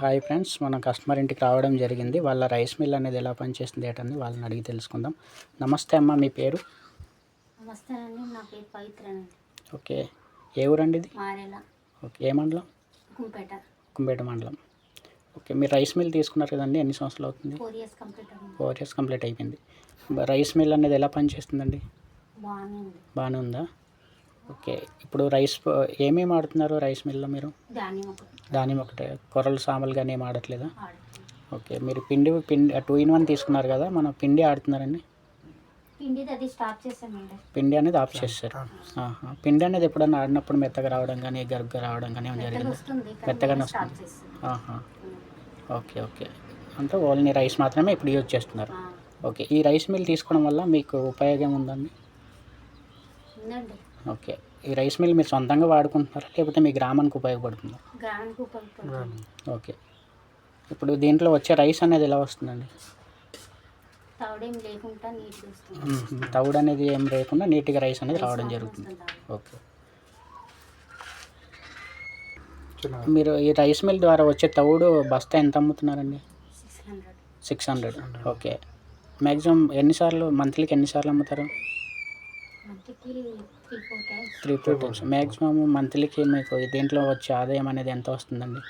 Hi friends, మనం customer ఇంటికి రావడం జరిగింది. వాళ్ళ రైస్ మిల్ అనేది ఎలా పనిచేస్తుంది ఏంటని వాళ్ళని అడిగి తెలుసుకుందాం. నమస్తే అమ్మ, మీ పేరు? నమస్తే అండి, నా పేరు పవిత్ర అండి. ఓకే, ఏ ఊరండి ఇది? మారేల. ఓకే, ఏ మండలం? కుంపేట మండలం. ఓకే, మీరు రైస్ మిల్ తీసుకున్నారు కదండి, ఎన్ని సంవత్సరాలు అవుతుంది? 4 years కంప్లీట్ అయింది. 4 years కంప్లీట్ అయిపోయింది. రైస్ మిల్ అనేది ఎలా పనిచేస్తుందండి? బాగానే ఉందా? ఓకే, ఇప్పుడు ఏమేమి ఆడుతున్నారు రైస్ మిల్లో మీరు? ధాన్యం ఒకటే, కొర్రలు సామలు కానీ ఏమి ఆడట్లేదా? ఓకే, మీరు పిండి 2 in 1 తీసుకున్నారు కదా, మన పిండి ఆడుతున్నారండి? పిండి అనేది ఆఫ్ చేస్తారు. పిండి అనేది ఎప్పుడన్నా ఆడినప్పుడు మెత్తగా రావడం కానీ గరుగ్గా రావడం కానీ ఏమైనా జరిగింది? మెత్తగానే వస్తుంది. ఓకే ఓకే, అంటే ఓన్లీ రైస్ మాత్రమే ఇప్పుడు యూజ్ చేస్తున్నారు. ఓకే, ఈ రైస్ మిల్ తీసుకోవడం వల్ల మీకు ఉపయోగం ఉందండి? ఓకే, ఈ రైస్ మిల్ మీరు సొంతంగా వాడుకుంటున్నారా లేకపోతే మీ గ్రామానికి ఉపయోగపడుతుందా? ఓకే, ఇప్పుడు దీంట్లో వచ్చే రైస్ అనేది ఎలా వస్తుందండి? తౌడు అనేది ఏం లేకుండా నీట్గా రైస్ అనేది రావడం జరుగుతుంది. ఓకే, మీరు ఈ రైస్ మిల్ ద్వారా వచ్చే తౌడు బస్తా ఎంత అమ్ముతున్నారండి? 600. ఓకే, మ్యాక్సిమం మంత్లీకి ఎన్నిసార్లు అమ్ముతారు? 3-4 times. మ్యాక్సిమం మంత్లీకి మీకు దీంట్లో వచ్చే ఆదాయం అనేది ఎంత వస్తుందండి?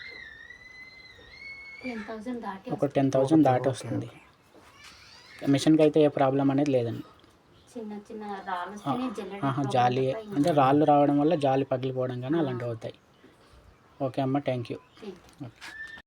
ఒక 10,000 దాటి వస్తుంది. మిషన్కి అయితే ఏ ప్రాబ్లం అనేది లేదండి. జాలి అంటే రాళ్ళు రావడం వల్ల జాలి పగిలిపోవడం కానీ అలాంటివి అవుతాయి. ఓకే అమ్మ, థ్యాంక్ యూ. ఓకే.